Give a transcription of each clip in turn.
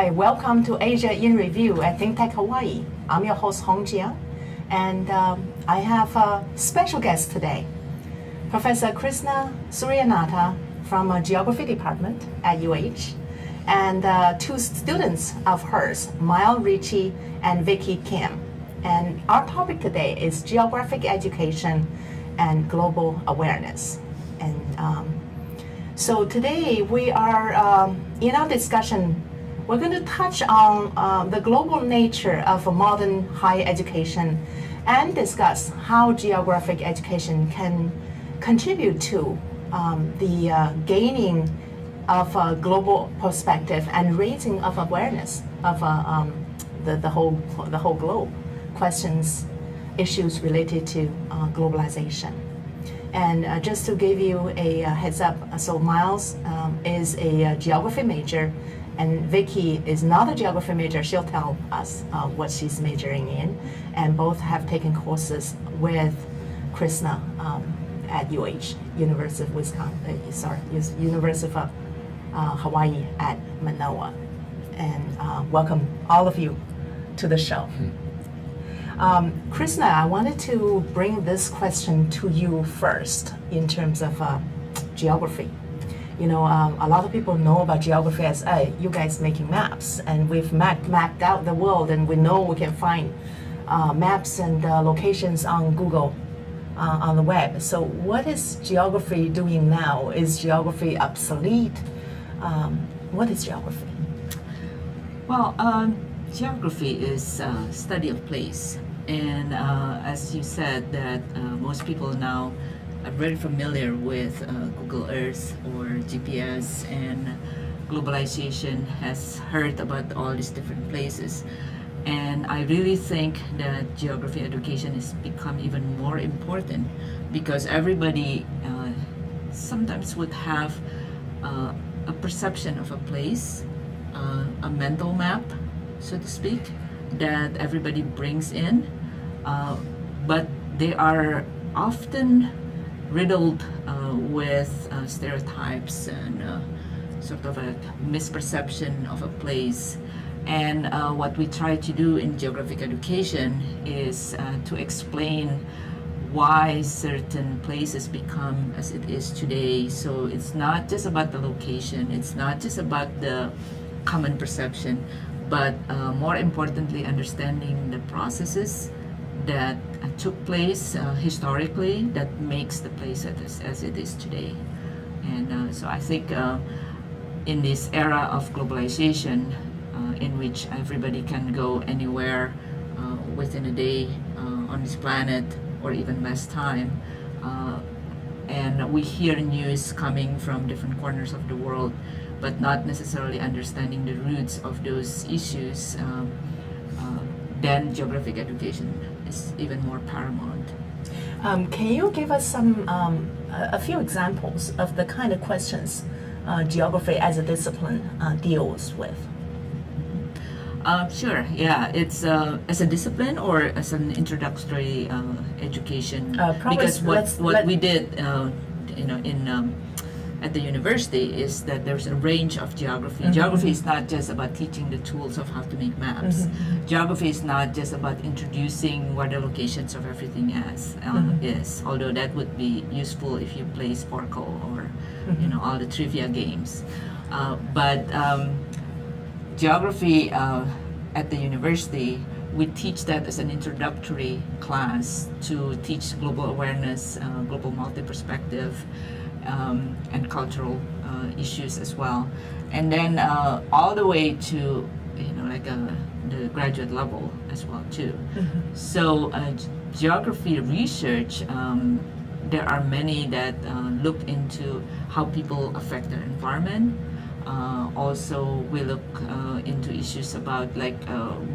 Hi, welcome to Asia in Review at Think Tech Hawaii. I'm your host, Hong Jiang, and I have a special guest today, Professor Krisna Suryanata from a Geography department at UH, and two students of hers, Myles Richie and Vicky Kim. And our topic today is Geographic Education and Global Awareness. And so today we are, in our discussion, we're going to touch on the global nature of modern higher education and discuss how geographic education can contribute to the gaining of a global perspective and raising of awareness of the whole globe, questions, issues related to globalization. And just to give you a heads up, so Myles is a geography major, and Vicky is not a geography major. She'll tell us what she's majoring in, and both have taken courses with Krisna at UH, University of University of Hawaii at Manoa. And welcome all of you to the show. Krisna, I wanted to bring this question to you first in terms of geography. You know, a lot of people know about geography as, you guys making maps, and we've mapped out the world, and we know we can find maps and locations on Google, on the web. So what is geography doing now? Is geography obsolete? What is geography? Well, geography is study of place, and as you said, that most people now are very familiar with Google Earth or GPS, and globalization has heard about all these different places. And I really think that geography education has become even more important because everybody sometimes would have a perception of a place, a mental map, so to speak, that everybody brings in, but they are often riddled with stereotypes and sort of a misperception of a place. And what we try to do in geographic education is to explain why certain places become as it is today. So it's not just about the location, it's not just about the common perception, but more importantly, understanding the processes that took place historically that makes the place as it is today. And so I think in this era of globalization, in which everybody can go anywhere within a day on this planet, or even less time, and we hear news coming from different corners of the world, but not necessarily understanding the roots of those issues, then geographic education is even more paramount. Can you give us a few examples of the kind of questions geography as a discipline deals with? Sure. Yeah, it's as a discipline or as an introductory education. Because what we did, at the university is that there's a range of geography. Mm-hmm. Geography is not just about teaching the tools of how to make maps. Mm-hmm. Geography is not just about introducing where the locations of everything is, although that would be useful if you play Sporkle or all the trivia games. But geography at the university, we teach that as an introductory class to teach global awareness, global multi-perspective, and cultural issues as well. And then all the way to, the graduate level as well too. Mm-hmm. So geography research, there are many that look into how people affect their environment. Also, we look into issues about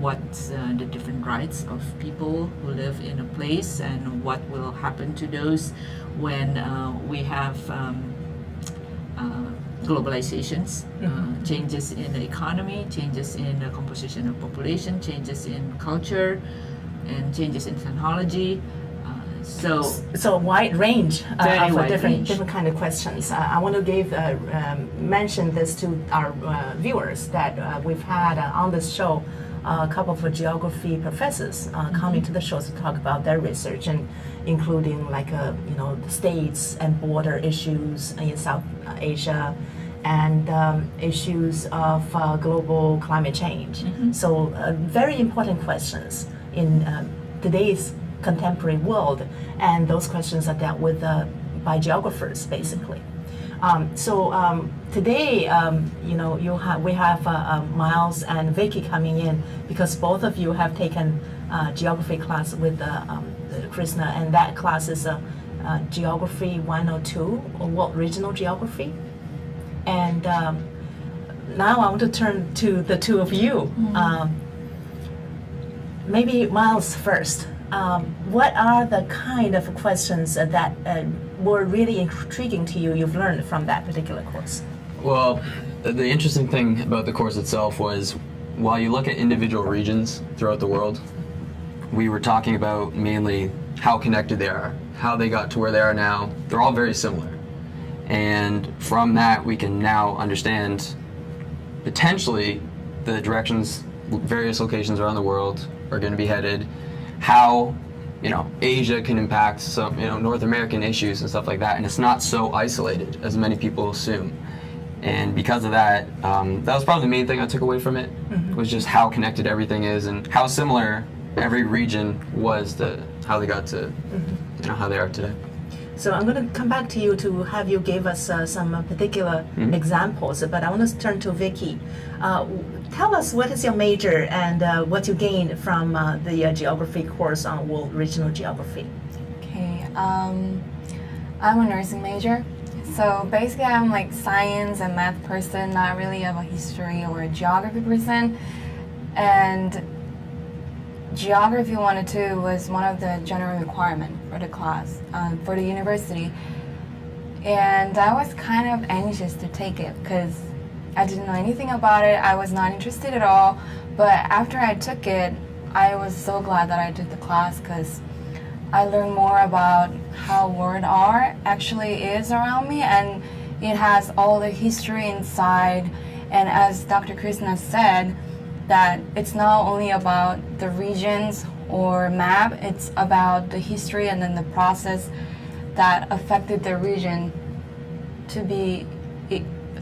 what's the different rights of people who live in a place and what will happen to those when we have globalizations, changes in the economy, changes in the composition of population, changes in culture, and changes in technology. So a wide range Very of wide different range. different kind of questions. I want to mention this to our viewers that we've had on this show a couple of geography professors coming to the show to talk about their research, and including like the states and border issues in South Asia, and issues of global climate change. So very important questions in today's contemporary world, and those questions are dealt with by geographers basically. Today, we have Myles and Vicky coming in because both of you have taken geography class with Krisna, and that class is Geography 102, or World Regional Geography. And now I want to turn to the two of you. Maybe Myles first. What are the kind of questions that were really intriguing to you, you've learned from that particular course? Well, the interesting thing about the course itself was, while you look at individual regions throughout the world, we were talking about mainly how connected they are, how they got to where they are now. They're all very similar. And from that, we can now understand potentially the directions various locations around the world are going to be headed, how Asia can impact some North American issues and stuff like that, and it's not so isolated as many people assume. And because of that, that was probably the main thing I took away from it, was just how connected everything is and how similar every region was to how they got to how they are today. So I'm going to come back to you to have you give us some particular examples, but I want to turn to Vicky. Tell us, what is your major and what you gained from the geography course on World Regional Geography? Okay, I'm a nursing major. So basically I'm like science and math person, not really of a history or a geography person. And Geography 102 was one of the general requirements for the class, for the university. And I was kind of anxious to take it because I didn't know anything about it. I was not interested at all. But after I took it, I was so glad that I took the class because I learned more about how world art actually is around me, and it has all the history inside. And as Dr. Krisna said, that it's not only about the regions or map, it's about the history and then the process that affected the region to be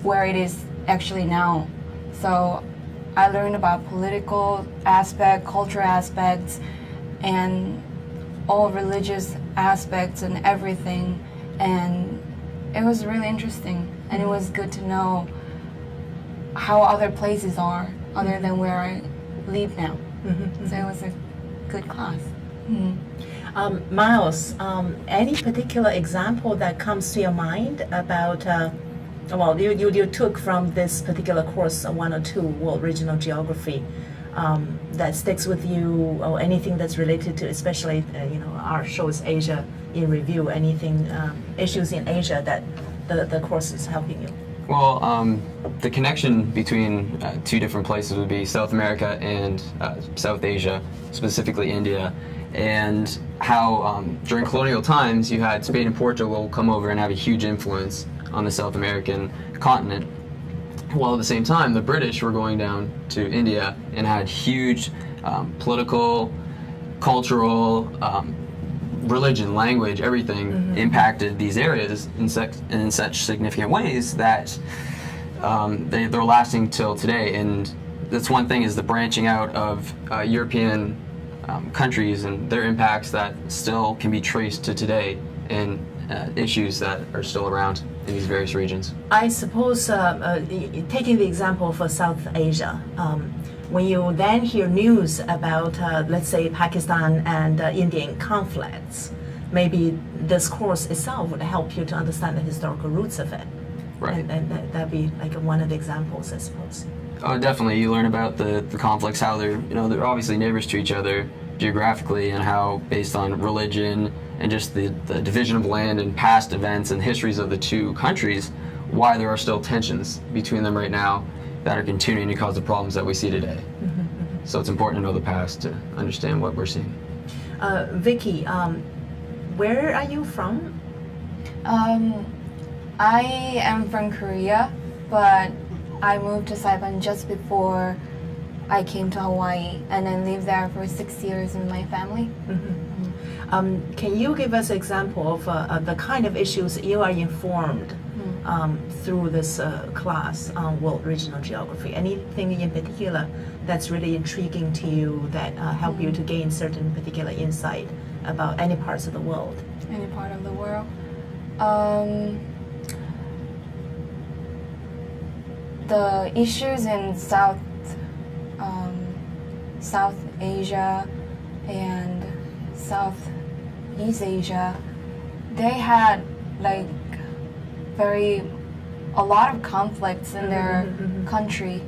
where it is actually now. So I learned about political aspect, cultural aspects, and all religious aspects and everything. And it was really interesting, and it was good to know how other places are other than where I live now. So it was a good class. Myles, any particular example that comes to your mind about, you took from this particular course, 102, World Regional Geography, that sticks with you, or anything that's related to, especially, our show is Asia in Review, anything, issues in Asia that the course is helping you? Well, the connection between two different places would be South America and South Asia, specifically India, and how during colonial times you had Spain and Portugal come over and have a huge influence on the South American continent, while at the same time the British were going down to India and had huge political, cultural, religion, language, everything impacted these areas in such significant ways that they're lasting till today. And that's one thing, is the branching out of European countries and their impacts that still can be traced to today, and issues that are still around in these various regions. I suppose, taking the example for South Asia, when you then hear news about, let's say, Pakistan and Indian conflicts, maybe this course itself would help you to understand the historical roots of it. Right. And that'd be like one of the examples, I suppose. Oh, definitely. You learn about the conflicts, how they're obviously neighbors to each other geographically, and how based on religion and just the division of land and past events and histories of the two countries, why there are still tensions between them right now that are continuing to cause the problems that we see today. So it's important to know the past to understand what we're seeing. Vicky, where are you from? I am from Korea, but I moved to Saipan just before I came to Hawaii, and then lived there for 6 years with my family. Can you give us an example of the kind of issues you are informed through this class on World Regional Geography? Anything in particular that's really intriguing to you that help you to gain certain particular insight about any parts of the world? Any part of the world. The issues in South Asia and Southeast Asia, they had like a lot of conflicts in their country.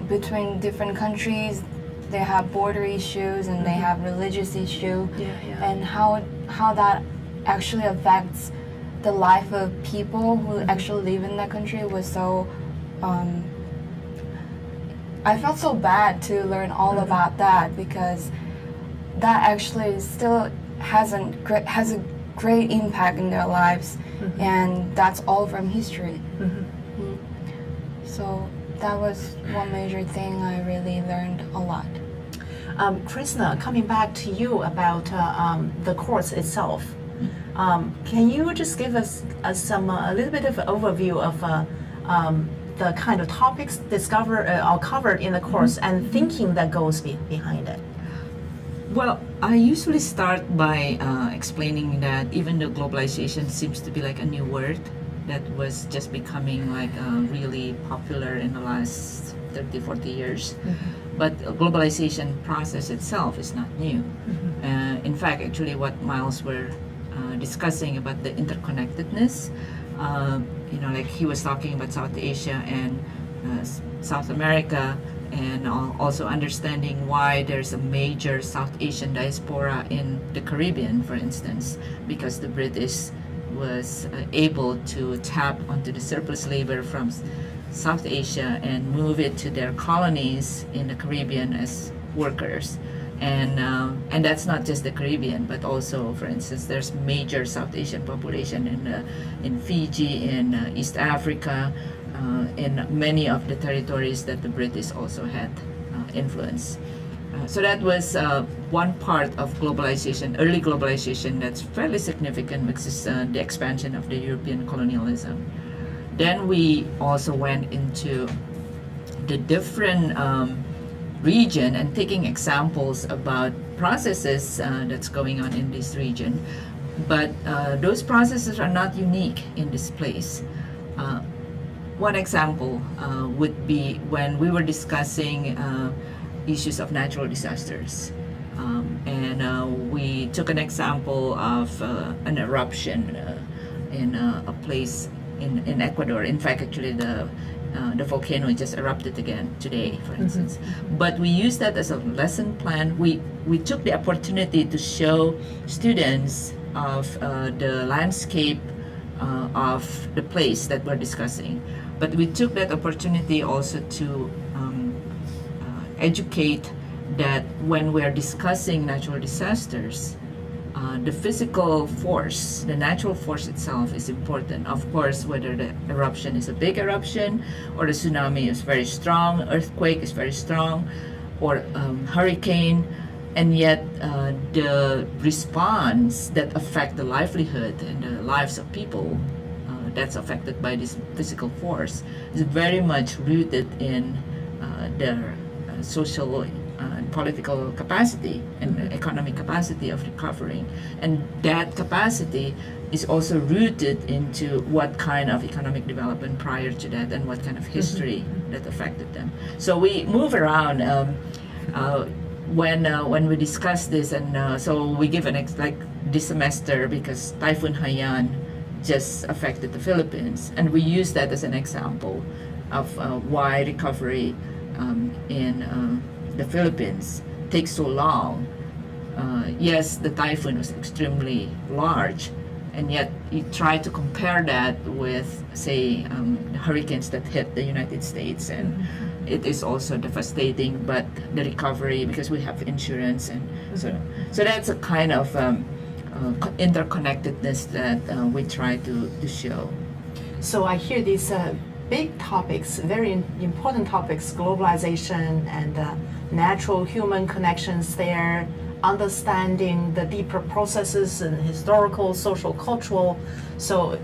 Between different countries, they have border issues and they have religious issue, and how that actually affects the life of people who actually live in that country was so. I felt so bad to learn all about that, because that actually still has a great impact in their lives, and that's all from history. So that was one major thing I really learned a lot. Krisna, coming back to you about the course itself, can you just give us a little bit of overview of the kind of topics covered in the course and thinking that goes behind it? Well, I usually start by explaining that even though globalization seems to be like a new word that was just becoming like really popular in the last 30, 40 years, but globalization process itself is not new. In fact, actually what Myles were discussing about the interconnectedness, like he was talking about South Asia and South America, and also understanding why there's a major South Asian diaspora in the Caribbean, for instance, because the British was able to tap onto the surplus labor from South Asia and move it to their colonies in the Caribbean as workers. And that's not just the Caribbean, but also, for instance, there's major South Asian population in Fiji, in East Africa, in many of the territories that the British also had influence. So that was one part of globalization, early globalization, that's fairly significant, which is the expansion of the European colonialism. Then we also went into the different region and taking examples about processes that's going on in this region. But those processes are not unique in this place. One example would be when we were discussing issues of natural disasters. And we took an example of an eruption in a place in Ecuador. In fact, actually the volcano just erupted again today, for instance. But we used that as a lesson plan. We took the opportunity to show students of the landscape of the place that we're discussing. But we took that opportunity also to educate that when we're discussing natural disasters, the physical force, the natural force itself is important. Of course, whether the eruption is a big eruption or the tsunami is very strong, earthquake is very strong, or hurricane, and yet the response that affect the livelihood and the lives of people that's affected by this physical force is very much rooted in their social and political capacity and economic capacity of recovering. And that capacity is also rooted into what kind of economic development prior to that and what kind of history that affected them. So we move around when we discuss this, and so we give like this semester, because Typhoon Haiyan just affected the Philippines, and we use that as an example of why recovery in the Philippines takes so long. Yes, the typhoon was extremely large, and yet you try to compare that with, say, hurricanes that hit the United States, and it is also devastating, but the recovery, because we have insurance, and so that's a kind of interconnectedness that we try to show. So I hear these big topics, very important topics, globalization and natural human connections there, understanding the deeper processes and historical, social, cultural. So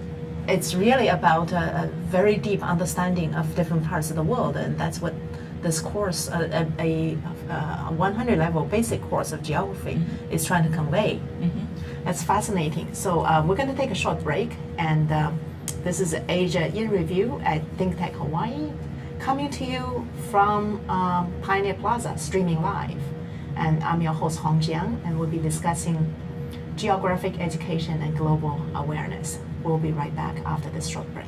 it's really about a very deep understanding of different parts of the world, and that's what this course, a 100 level basic course of geography, is trying to convey. That's fascinating. So we're going to take a short break, and this is Asia in Review at Think Tech Hawaii, coming to you from Pioneer Plaza, streaming live. And I'm your host, Hong Jiang, and we'll be discussing geographic education and global awareness. We'll be right back after this short break.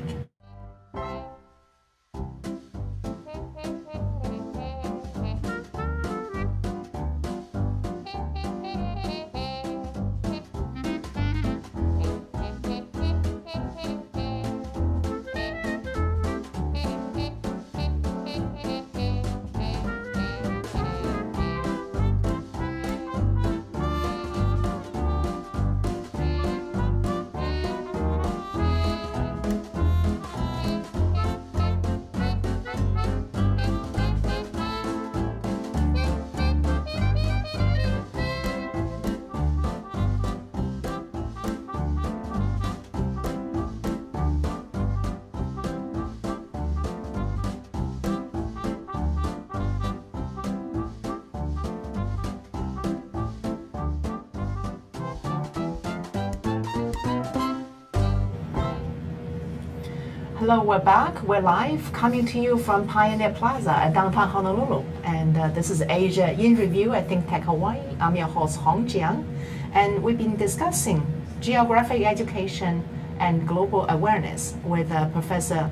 Hello, we're back. We're live, coming to you from Pioneer Plaza at downtown Honolulu. And this is Asia in Review at Think Tech Hawaii. I'm your host, Hong Jiang. And we've been discussing geographic education and global awareness with Professor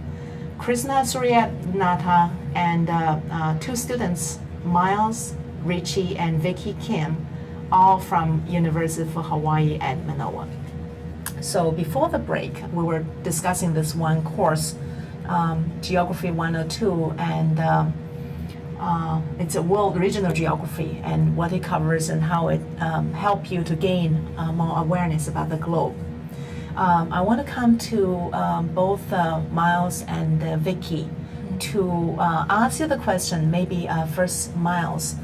Krisna Suryanata and two students, Myles Richie and Vicky Kim, all from University of Hawaii at Manoa. So before the break, we were discussing this one course, Geography 102, and it's a world regional geography and what it covers and how it helps you to gain more awareness about the globe. I want to come to both Myles and Vicky to ask you the question, maybe first Myles.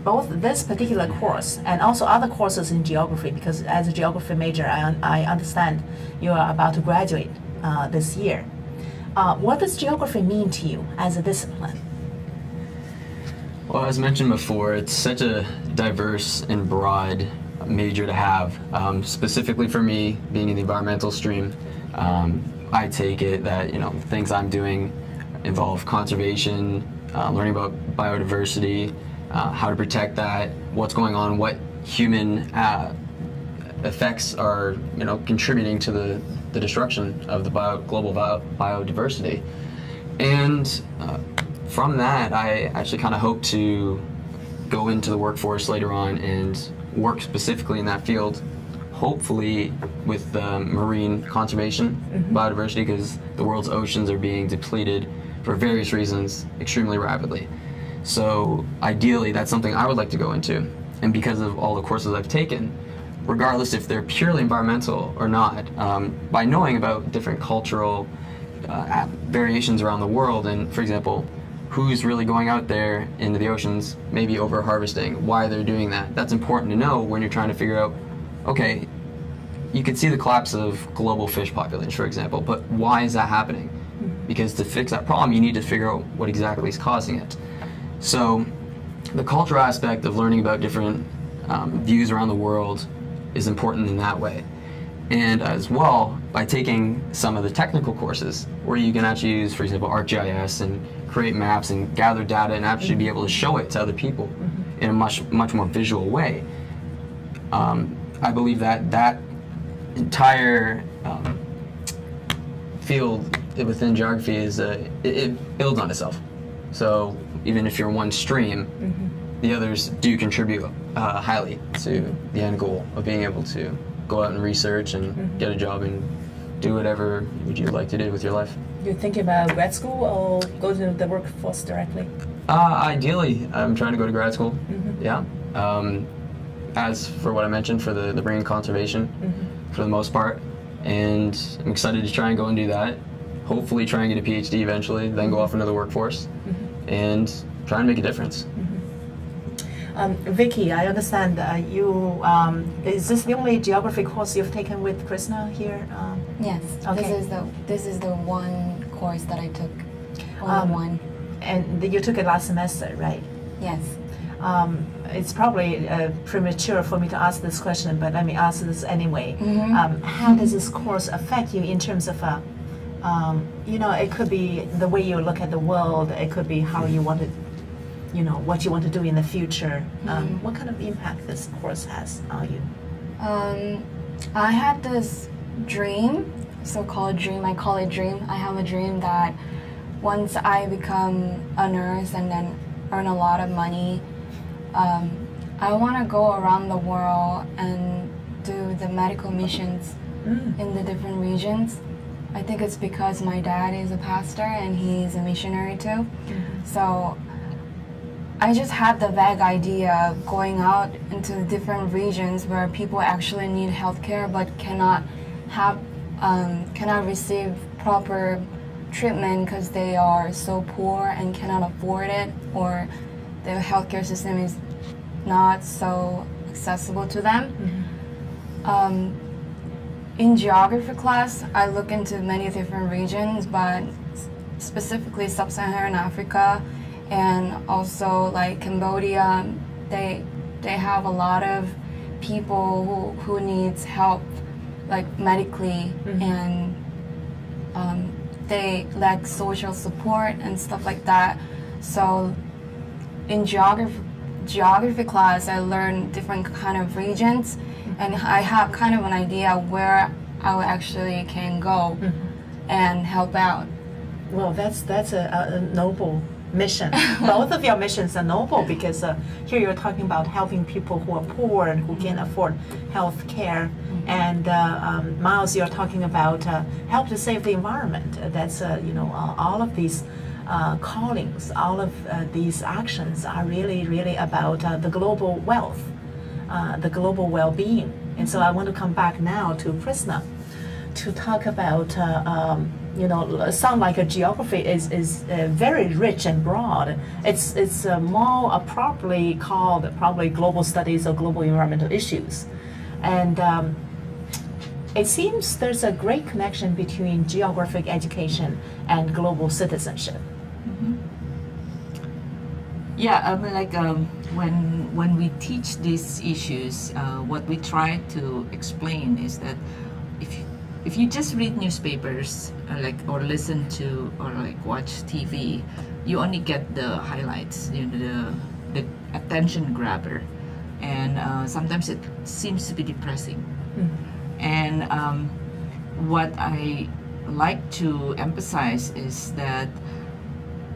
Both this particular course and also other courses in geography, because as a geography major, I understand you are about to graduate this year. What does geography mean to you as a discipline? Well, as mentioned before, it's such a diverse and broad major to have. Specifically for me, being in the environmental stream, I take it that things I'm doing involve conservation, learning about biodiversity, how to protect that, what's going on, what human effects are contributing to the destruction of the global biodiversity. And from that, I actually kind of hope to go into the workforce later on and work specifically in that field, hopefully with marine conservation, biodiversity, because the world's oceans are being depleted for various reasons extremely rapidly. So ideally, that's something I would like to go into. And because of all the courses I've taken, regardless if they're purely environmental or not, by knowing about different cultural variations around the world, and for example, who's really going out there into the oceans, maybe over harvesting, why they're doing that. That's important to know when you're trying to figure out, okay, you could see the collapse of global fish populations, for example, but why is that happening? Because to fix that problem, you need to figure out what exactly is causing it. So the cultural aspect of learning about different views around the world is important in that way. And as well, by taking some of the technical courses where you can actually use, for example, ArcGIS and create maps and gather data and actually be able to show it to other people in a much more visual way. I believe that entire field within geography is it builds on itself. So even if you're one stream, the others do contribute highly to the end goal of being able to go out and research and get a job and do whatever would you like to do with your life. You're thinking about grad school or go to the workforce directly? Ideally, I'm trying to go to grad school. Yeah. as for what I mentioned for the marine conservation for the most part, and I'm excited to try and go and do that. Hopefully try and get a PhD eventually, then go off into the workforce and try and make a difference. Vicky, I understand you, is this the only geography course you've taken with Krisna here? Yes. Okay. This is the one course that I took. Only one. And you took it last semester, right? Yes. It's probably premature for me to ask this question, but let me ask this anyway. How does this course affect you in terms of, it could be the way you look at the world, it could be how you want to, what you want to do in the future. What kind of impact this course has on you? I had this dream, so-called dream, I call it dream. I have a dream that once I become a nurse and then earn a lot of money, I want to go around the world and do the medical missions in the different regions. I think it's because my dad is a pastor and he's a missionary too. So I just had the vague idea of going out into different regions where people actually need healthcare but cannot receive proper treatment because they are so poor and cannot afford it, or the healthcare system is not so accessible to them. In geography class, I look into many different regions, but specifically sub-Saharan Africa and also like Cambodia. They have a lot of people who needs help, like medically, and they lack social support and stuff like that. So in geography class, I learned different kind of regions, and I have kind of an idea where I actually can go and help out. Well, that's a noble mission. Both of your missions are noble because here you're talking about helping people who are poor and who can't afford health care. And Myles, you're talking about help to save the environment. That's, all of these callings, all of these actions are really, really about the global wealth, the global well-being. And so I want to come back now to Krisna to talk about, sound like a geography is very rich and broad. It's more appropriately called probably global studies or global environmental issues. And it seems there's a great connection between geographic education and global citizenship. Yeah, I mean, when we teach these issues, what we try to explain is that if you just read newspapers, or listen to or watch TV, you only get the highlights, the attention grabber, and sometimes it seems to be depressing. And what I like to emphasize is that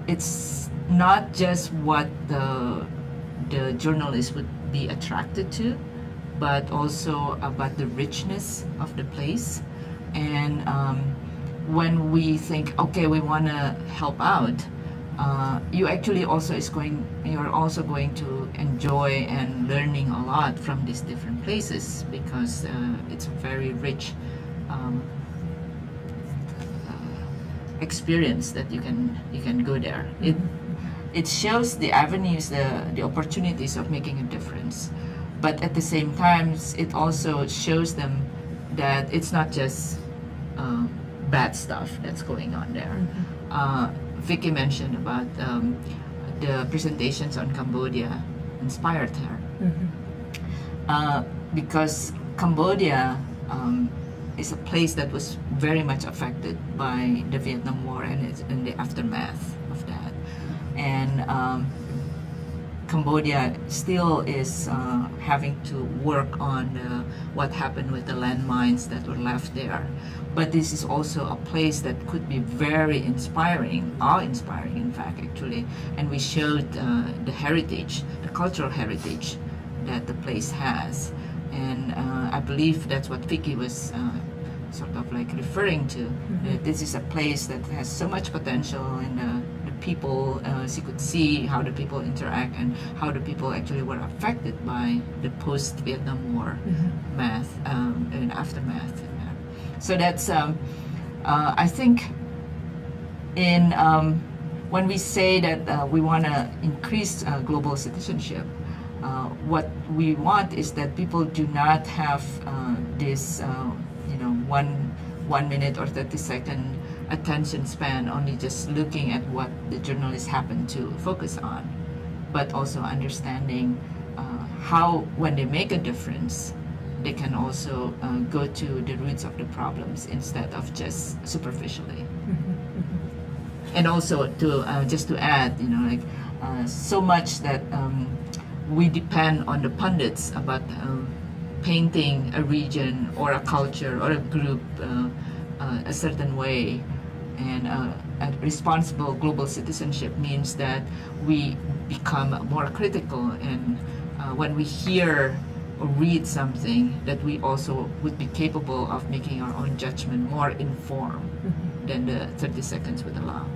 it's not just what the journalist would be attracted to, but also about the richness of the place. And when we think, okay, we want to help out, you're also going to enjoy and learning a lot from these different places, because it's a very rich experience that you can go there. It shows the avenues, the opportunities of making a difference, but at the same time, it also shows them that it's not just bad stuff that's going on there. Vicky mentioned about the presentations on Cambodia inspired her, because Cambodia is a place that was very much affected by the Vietnam War and the aftermath of that. And Cambodia still is having to work on what happened with the landmines that were left there. But this is also a place that could be very inspiring, awe-inspiring in fact, actually. And we showed the heritage, the cultural heritage that the place has. And I believe that's what Vicky was sort of referring to. This is a place that has so much potential, and the people, so you could see how the people interact and how the people actually were affected by the post-Vietnam War math and aftermath. So that's, I think, in when we say that we want to increase global citizenship, what we want is that people do not have this, 1 minute or 30-second attention span, only just looking at what the journalists happen to focus on, but also understanding how, when they make a difference, they can also go to the roots of the problems instead of just superficially. And also to just to add, so much that we depend on the pundits about painting a region or a culture or a group a certain way. And a responsible global citizenship means that we become more critical, and when we hear or read something, that we also would be capable of making our own judgment more informed than the 30 seconds would allow.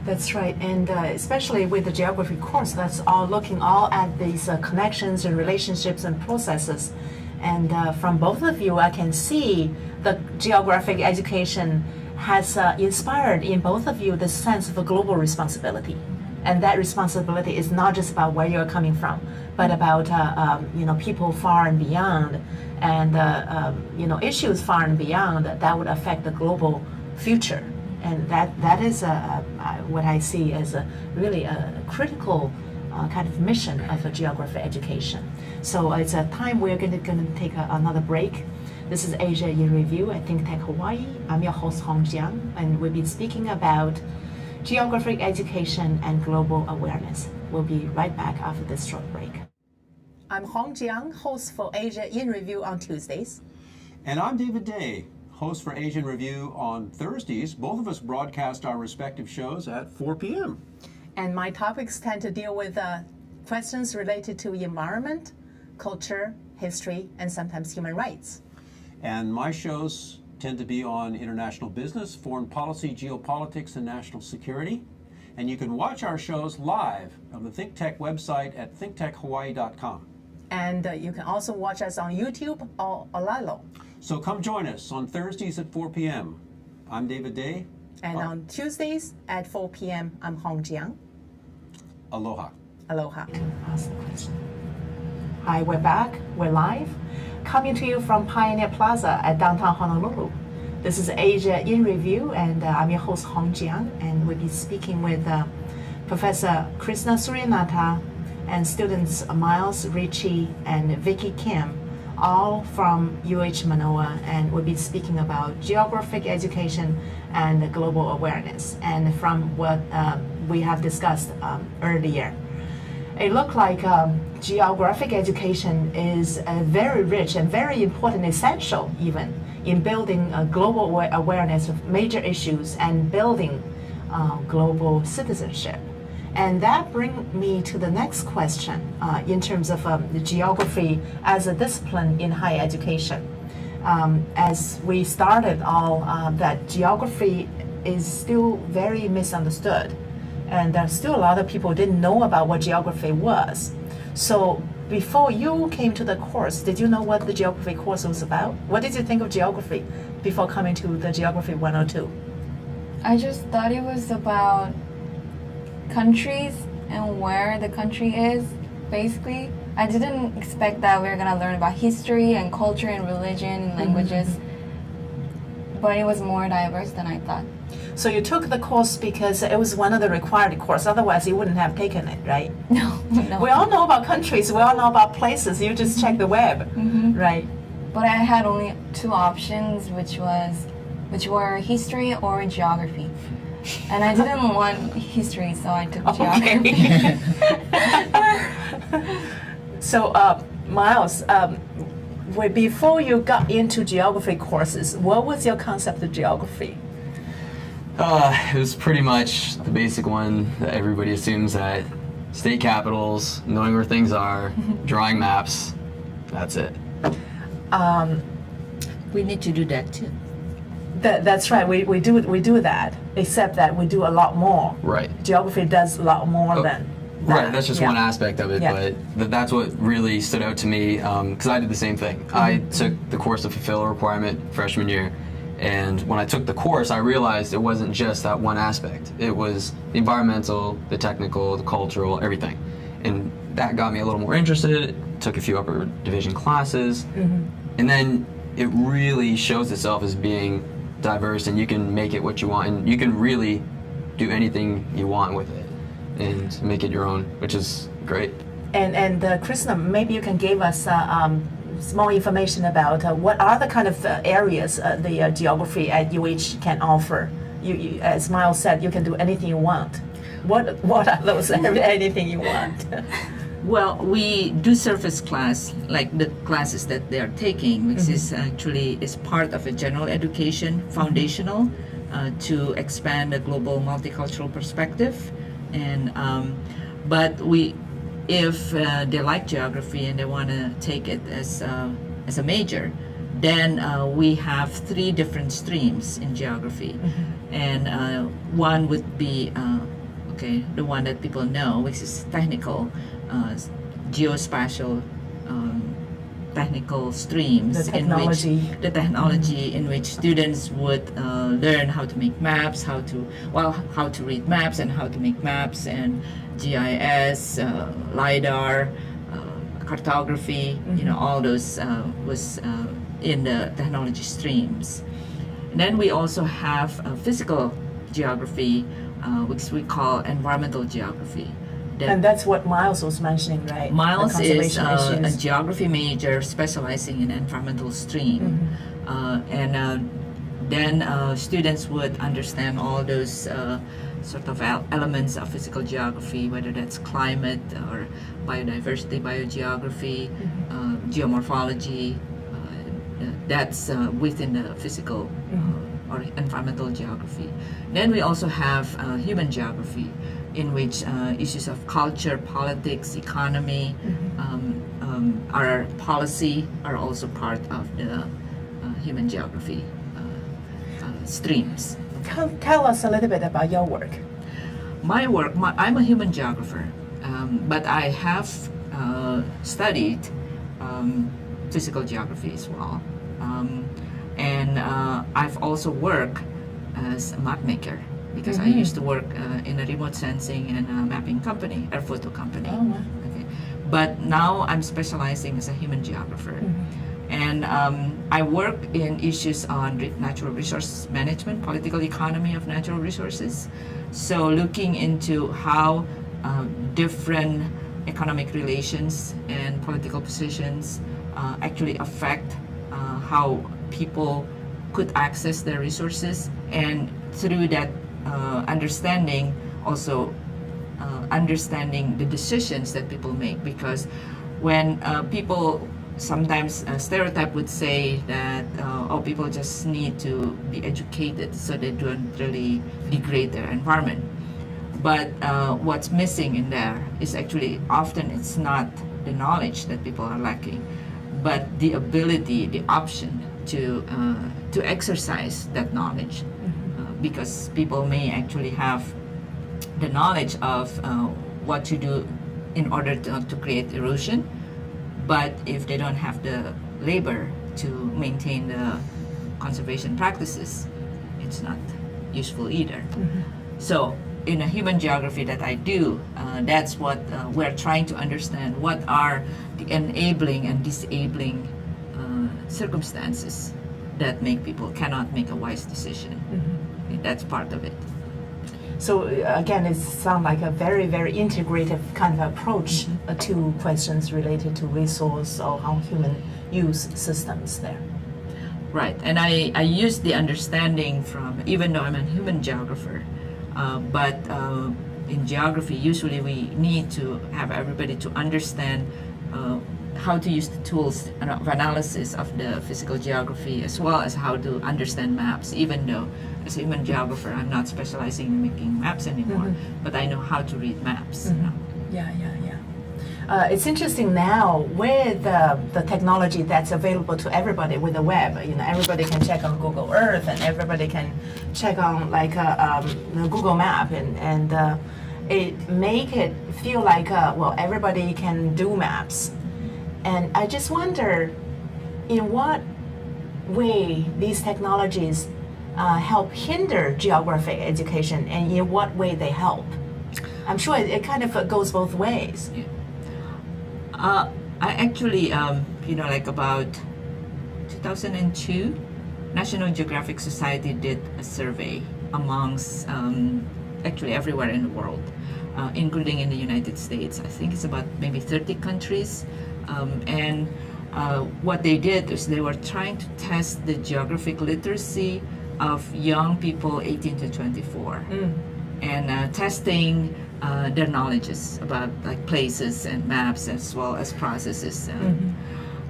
That's right, and especially with the geography course, that's all looking all at these connections and relationships and processes. And from both of you, I can see the geographic education has inspired in both of you the sense of a global responsibility. And that responsibility is not just about where you're coming from, but about people far and beyond, and issues far and beyond that would affect the global future. And that is what I see as really a critical kind of mission of a geography education. So it's a time we're going to take another break. This is Asia in Review at Think Tech Hawaii. I'm your host, Hong Jiang, and we've been speaking about geographic education and global awareness. We'll be right back after this short break. I'm Hong Jiang, host for Asia in Review on Tuesdays. And I'm David Day, host for Asian Review on Thursdays. Both of us broadcast our respective shows at 4 p.m. And my topics tend to deal with questions related to environment, culture, history, and sometimes human rights. And my shows tend to be on international business, foreign policy, geopolitics, and national security. And you can watch our shows live on the ThinkTech website at thinktechhawaii.com. And you can also watch us on YouTube or Olalo. So come join us on Thursdays at 4 p.m. I'm David Day. And on Tuesdays at 4 p.m., I'm Hong Jiang. Aloha. Aloha. Ask the question. Hi, we're back. We're live. Coming to you from Pioneer Plaza at downtown Honolulu. This is Asia in Review, and I'm your host, Hong Jiang, and we'll be speaking with Professor Krisna Suryanata and students Myles Richie and Vicky Kim, all from UH Manoa, and we'll be speaking about geographic education and global awareness. And from what we have discussed earlier, it looked like geographic education is very rich and very important, essential even, in building a global awareness of major issues and building global citizenship. And that brings me to the next question in terms of the geography as a discipline in higher education. As we started all, that geography is still very misunderstood. And there's still a lot of people who didn't know about what geography was. So before you came to the course, did you know what the geography course was about? What did you think of geography before coming to the Geography 102? I just thought it was about countries and where the country is, basically. I didn't expect that we were going to learn about history and culture and religion and languages, but it was more diverse than I thought. So you took the course because it was one of the required courses, otherwise you wouldn't have taken it, right? No. We all know about countries, we all know about places, you just check the web, right? But I had only two options, which were history or geography. And I didn't want history, so I took geography. So, Myles, before you got into geography courses, what was your concept of geography? It was pretty much the basic one that everybody assumes, that state capitals, knowing where things are, drawing maps, that's it. We need to do that too. That's right. We do that, except that we do a lot more. Right. Geography does a lot more than that. Right, that's just Yeah. one aspect of it, Yeah. but that's what really stood out to me, because I did the same thing. I took the course to fulfill a requirement freshman year, and when I took the course, I realized it wasn't just that one aspect. It was the environmental, the technical, the cultural, everything. And that got me a little more interested, took a few upper division classes, and then it really shows itself as being diverse, and you can make it what you want, and you can really do anything you want with it and make it your own, which is great. And Krisna, maybe you can give us more information about what are the kind of areas the geography at UH can offer. You, as Myles said, you can do anything you want. What are those anything you want? Well, we do surface class, like the classes that they are taking, which is actually is part of a general education, foundational, to expand the global multicultural perspective. And but if they like geography and they want to take it as a major, then we have 3 different streams in geography, and one would be the one that people know, which is technical, geospatial technical streams, The technology. in which students would learn how to make maps, how to read maps and how to make maps, and GIS, LiDAR, cartography, all those was in the technology streams. And then we also have physical geography, which we call environmental geography. And that's what Myles was mentioning, right? Myles The is conservation a issues. geography major specializing in environmental stream. Then students would understand all those sort of elements of physical geography, whether that's climate or biodiversity, biogeography, geomorphology. That's within the physical or environmental geography. Then we also have human geography, in which issues of culture, politics, economy, our policy are also part of the human geography streams. Tell us a little bit about your work. My work, I'm a human geographer, but I have studied physical geography as well. And I've also worked as a map maker, because I used to work in a remote sensing and mapping company, air photo company. Oh, wow. Okay. But now I'm specializing as a human geographer. And I work in issues on natural resource management, political economy of natural resources. So looking into how different economic relations and political positions actually affect how people could access their resources, and through that understanding, also understanding the decisions that people make. Because when people sometimes stereotype would say that people just need to be educated so they don't really degrade their environment. But what's missing in there is actually often it's not the knowledge that people are lacking, but the ability, the option to exercise that knowledge. Because people may actually have the knowledge of what to do in order to create erosion, but if they don't have the labor to maintain the conservation practices, it's not useful either. So in a human geography that I do, that's what we're trying to understand. What are the enabling and disabling circumstances that make people cannot make a wise decision? That's part of it. So again, it sounds like a very, very integrative kind of approach to questions related to resource or how human use systems there. Right, and I use the understanding from, even though I'm a human geographer, but in geography, usually we need to have everybody to understand how to use the tools of analysis of the physical geography, as well as how to understand maps, even though as a human geographer, I'm not specializing in making maps anymore, but I know how to read maps. Yeah. It's interesting now with the technology that's available to everybody with the web. Everybody can check on Google Earth, and everybody can check on like the Google Map, and it make it feel like everybody can do maps. And I just wonder, in what way these technologies help hinder geographic education, and in what way they help. I'm sure it kind of goes both ways. Yeah. I actually, like about 2002, National Geographic Society did a survey amongst actually everywhere in the world, including in the United States. I think it's about maybe 30 countries. And what they did is they were trying to test the geographic literacy of young people 18 to 24, and testing their knowledges about like places and maps as well as processes.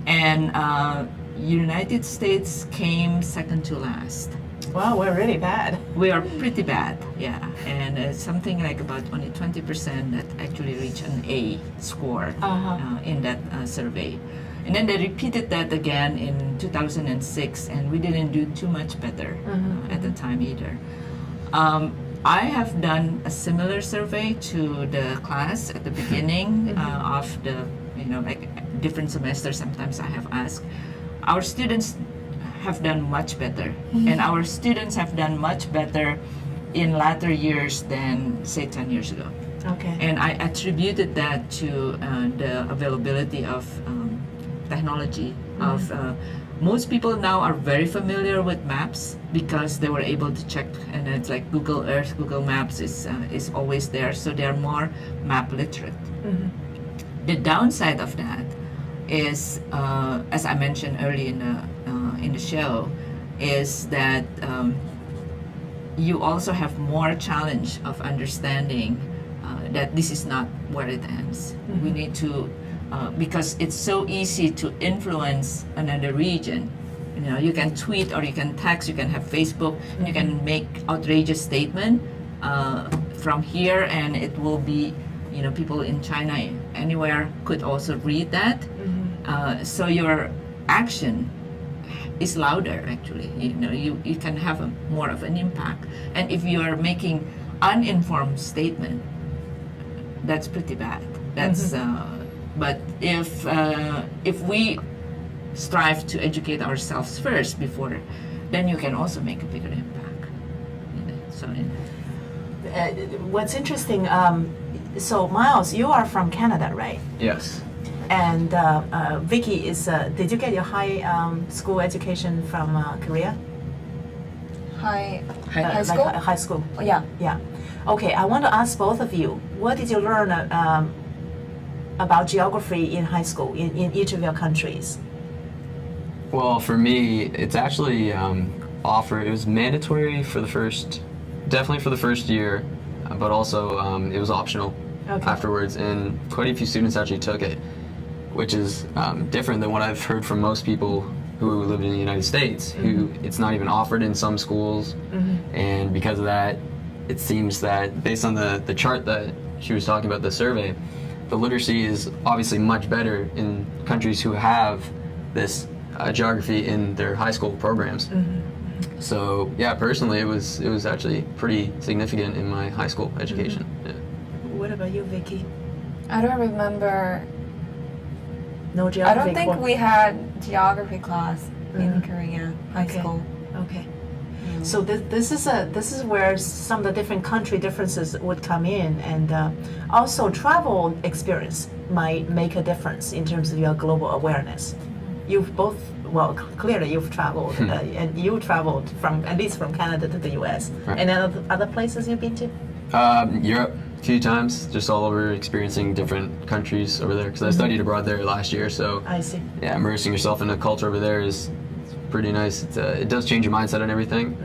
And United States came second to last. Wow, we're really bad. We are pretty bad, yeah. And something like about only 20% that actually reach an A score in that survey. And then they repeated that again in 2006, and we didn't do too much better at the time either. I have done a similar survey to the class at the beginning of the, like different semesters. Sometimes I have asked. Our students have done much better, and our students have done much better in latter years than, say, 10 years ago. Okay. And I attributed that to the availability of technology. Most people now are very familiar with maps because they were able to check, and it's like Google Earth, Google Maps is always there, so they're more map literate. The downside of that is, as I mentioned early in the show, is that you also have more challenge of understanding that this is not where it ends. We need to, because it's so easy to influence another region. You can tweet or you can text, you can have Facebook, you can make outrageous statement from here, and it will be, people in China, anywhere could also read that. So your action is louder actually. You can have more of an impact. And if you are making uninformed statement, that's pretty bad. That's but if we strive to educate ourselves first before, then you can also make a bigger impact. So what's interesting, so Myles, you are from Canada, right? Yes. And Vicky is, did you get your high school education from Korea? High Like school? high school? Oh, yeah. Yeah. Okay, I want to ask both of you, what did you learn about geography in high school in each of your countries? Well, for me, it's actually offered. It was mandatory for definitely for the first year, but also it was optional afterwards, and quite a few students actually took it, which is different than what I've heard from most people who live in the United States, who it's not even offered in some schools, and because of that, it seems that based on the chart that she was talking about, the survey, the literacy is obviously much better in countries who have this geography in their high school programs. So yeah, personally, it was actually pretty significant in my high school education. Yeah. What about you, Vicky? I don't remember. No I geography? don't think we had geography class in Korea high school. Okay. So this is where some of the different country differences would come in, and also travel experience might make a difference in terms of your global awareness. You've both, well, clearly you've traveled, and you traveled at least from Canada to the U.S. Right. And other places you've been to? Europe a few times, just all over, experiencing different countries over there, because I studied abroad there last year. So I see. yeah, immersing yourself in the culture over there is pretty nice. It does change your mindset on everything,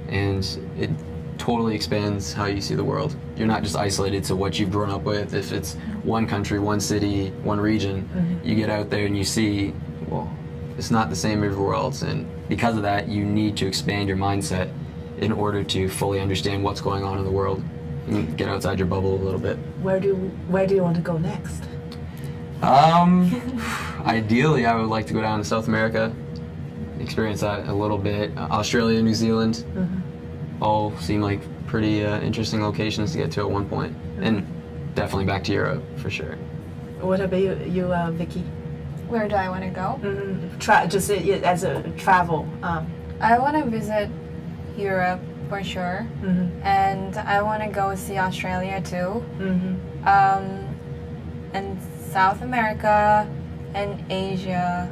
and it totally expands how you see the world. You're not just isolated to what you've grown up with. If it's one country, one city, one region, you get out there and you see, well, it's not the same everywhere else, and because of that, you need to expand your mindset in order to fully understand what's going on in the world and get outside your bubble a little bit. Where do you want to go next? Ideally, I would like to go down to South America, experience that a little bit. Australia, New Zealand, all seem like pretty interesting locations to get to at one point. And definitely back to Europe, for sure. What about you Vicky? Where do I want to go? Just as a travel. I want to visit Europe for sure, and I want to go see Australia too, and South America and Asia.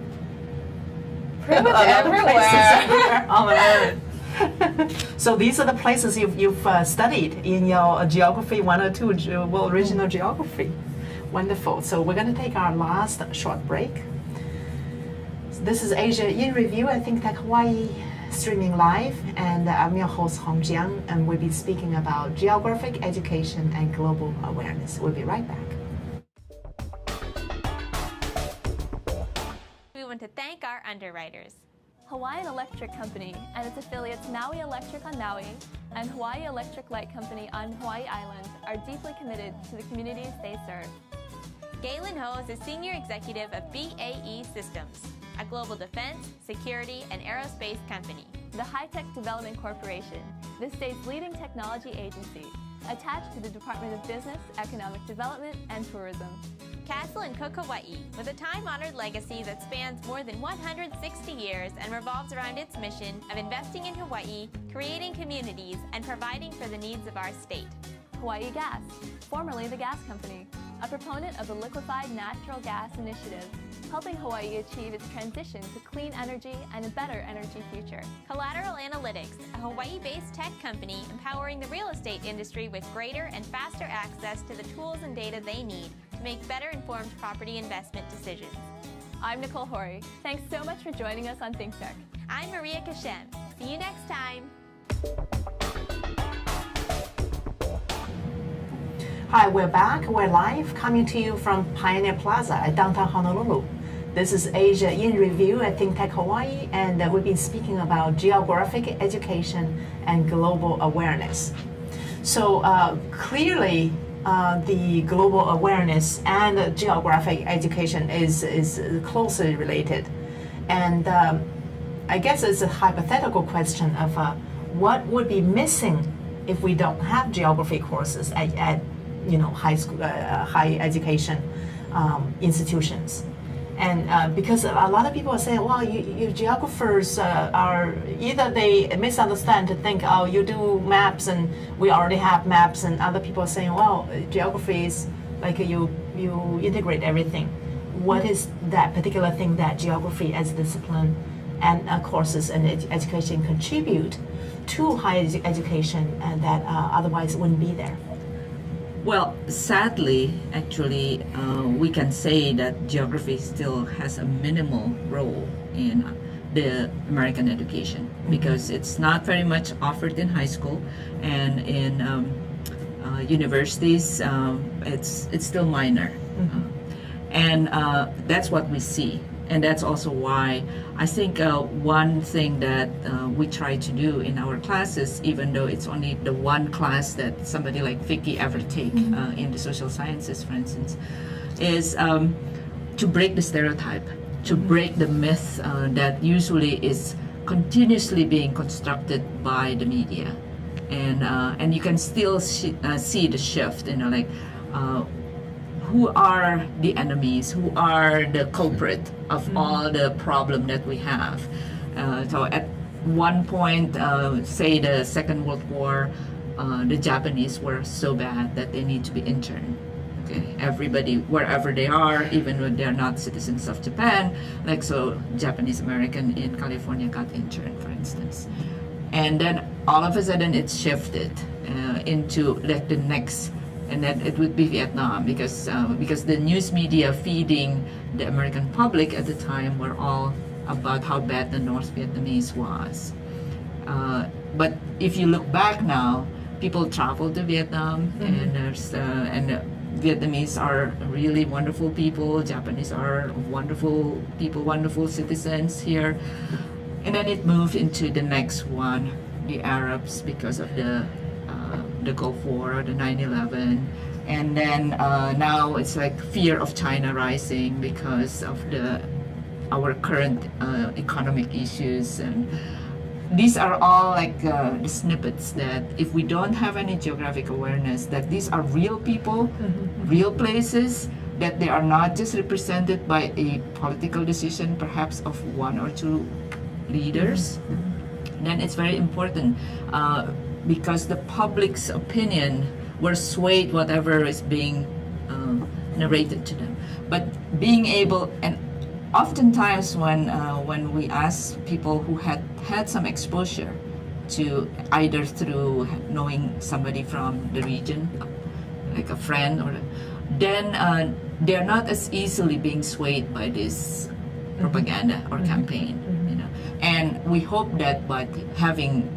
Pretty much everywhere. On Earth. So these are the places you've studied in your Geography 102, regional geography. Wonderful. So we're going to take our last short break. This is Asia in Review at Think Tech Hawaii, streaming live, and I'm your host Hong Jiang, and we'll be speaking about geographic education and global awareness. We'll be right back. We want to thank our underwriters. Hawaiian Electric Company and its affiliates Maui Electric on Maui and Hawaii Electric Light Company on Hawaii Island are deeply committed to the communities they serve. Galen Ho is a senior executive of BAE Systems, a global defense, security, and aerospace company. The High-Tech Development Corporation, the state's leading technology agency, attached to the Department of Business, Economic Development, and Tourism. Castle and Cook Hawaii, with a time-honored legacy that spans more than 160 years and revolves around its mission of investing in Hawaii, creating communities, and providing for the needs of our state. Hawaii Gas, formerly the Gas Company, a proponent of the Liquefied Natural Gas Initiative, helping Hawaii achieve its transition to clean energy and a better energy future. Collateral Analytics, a Hawaii-based tech company empowering the real estate industry with greater and faster access to the tools and data they need to make better informed property investment decisions. I'm Nicole Horry. Thanks so much for joining us on Think Tech. I'm Maria Kashem. See you next time. Hi, we're back. We're live, coming to you from Pioneer Plaza at downtown Honolulu. This is Asia in Review at Think Tech Hawaii, and we've been speaking about geographic education and global awareness. So clearly, the global awareness and geographic education is closely related. And I guess it's a hypothetical question of what would be missing if we don't have geography courses at high school, high education institutions. And because a lot of people are saying, well, you geographers are either they misunderstand to think, oh, you do maps and we already have maps, and other people are saying, well, geography is like you integrate everything. What is that particular thing that geography as a discipline and courses and education contribute to higher education and that otherwise wouldn't be there? Well, sadly, actually, we can say that geography still has a minimal role in the American education because it's not very much offered in high school, and in universities, it's still minor, and that's what we see. And that's also why I think one thing that we try to do in our classes, even though it's only the one class that somebody like Vicky ever take in the social sciences, for instance, is to break the stereotype, to break the myth that usually is continuously being constructed by the media. And you can still see the shift, who are the enemies, who are the culprit of all the problem that we have. So at one point, say the Second World War, the Japanese were so bad that they need to be interned. Okay, everybody, wherever they are, even when they're not citizens of Japan, like so Japanese American in California got interned, for instance. And then all of a sudden it's shifted into like the next, and then it would be Vietnam because the news media feeding the American public at the time were all about how bad the North Vietnamese was. But if you look back now, people travel to Vietnam, and there's Vietnamese are really wonderful people. Japanese are wonderful people, wonderful citizens here. And then it moved into the next one, the Arabs, because of the Gulf War, the 9/11, And then now it's like fear of China rising because of our current economic issues, and these are all like the snippets that if we don't have any geographic awareness that these are real people, real places, that they are not just represented by a political decision perhaps of one or two leaders, then it's very important because the public's opinion will sway whatever is being narrated to them. But being able, and oftentimes when we ask people who had some exposure to either through knowing somebody from the region, like a friend, or then they're not as easily being swayed by this propaganda or campaign, you know. And we hope that by having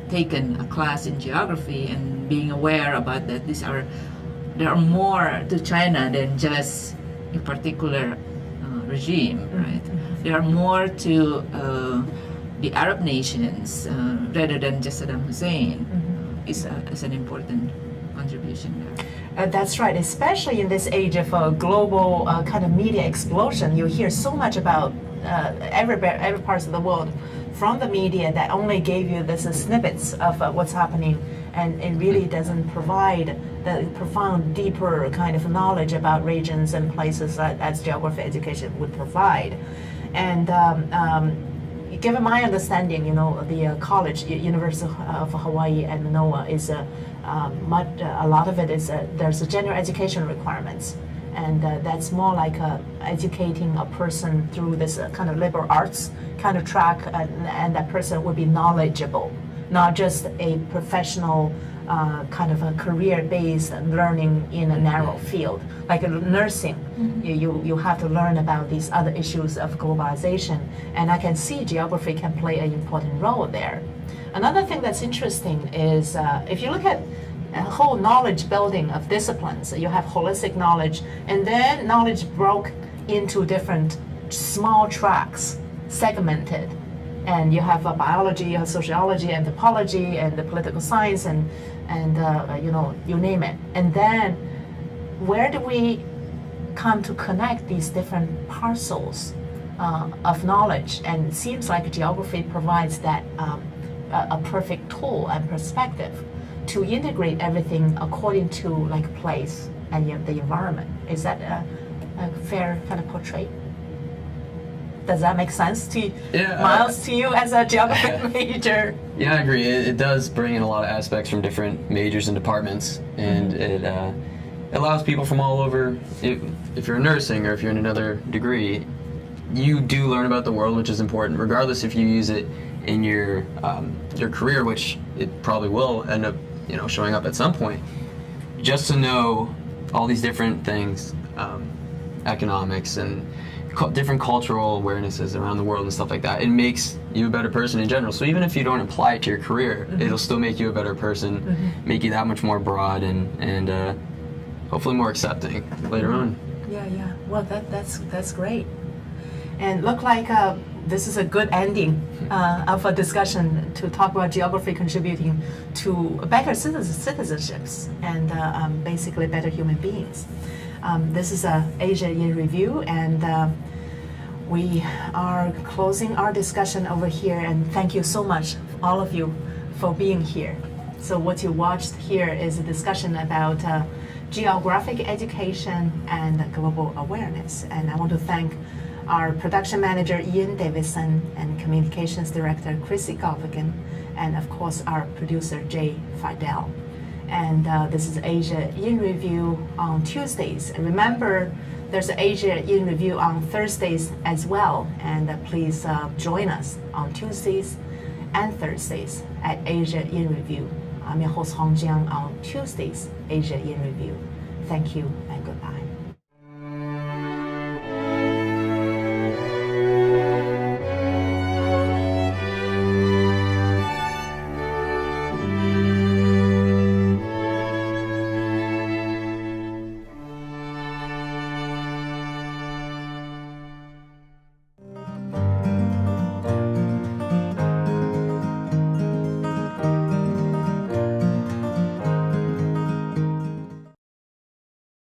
taken a class in geography and being aware about that, there are more to China than just a particular regime, right? There are more to the Arab nations rather than just Saddam Hussein. Is an important contribution there. That's right, especially in this age of a global kind of media explosion. You hear so much about every part of the world from the media that only gave you this snippets of what's happening, and it really doesn't provide the profound, deeper kind of knowledge about regions and places as geography education would provide. And given my understanding, you know, the college, University of Hawaii and Manoa is a lot of it is there's a general education requirements, and that's more like educating a person through this kind of liberal arts kind of track, and that person would be knowledgeable, not just a professional kind of a career-based learning in a narrow field, like nursing. You have to learn about these other issues of globalization, and I can see geography can play an important role there. Another thing that's interesting is if you look at a whole knowledge building of disciplines, you have holistic knowledge, and then knowledge broke into different small tracks, segmented. And you have biology, you have sociology, anthropology, and the political science, and you know, you name it. And then where do we come to connect these different parcels of knowledge? And it seems like geography provides that a perfect tool and perspective to integrate everything according to like place and the environment. Is that a fair kind of portrait? Does that make sense to Myles, to you as a geography major? Yeah, I agree. It does bring in a lot of aspects from different majors and departments, and it allows people from all over. If you're nursing or if you're in another degree, you do learn about the world, which is important, regardless if you use it in your career, which it probably will end up, you know, showing up at some point. Just to know all these different things, economics and different cultural awarenesses around the world and stuff like that, it makes you a better person in general. So even if you don't apply it to your career, it'll still make you a better person, make you that much more broad and hopefully more accepting later on. Yeah. Well, that's great. And look like this is a good ending of a discussion to talk about geography contributing to better citizenships and basically better human beings. This is Asia in Review, and we are closing our discussion over here, and thank you so much, all of you, for being here. So what you watched here is a discussion about geographic education and global awareness, and I want to thank our production manager Ian Davison and communications director Chrissy Galvigan, and of course our producer Jay Fidel. And this is Asia in Review on Tuesdays. And remember, there's Asia in Review on Thursdays as well. And please join us on Tuesdays and Thursdays at Asia in Review. I'm your host Hong Jiang on Tuesdays, Asia in Review. Thank you and goodbye.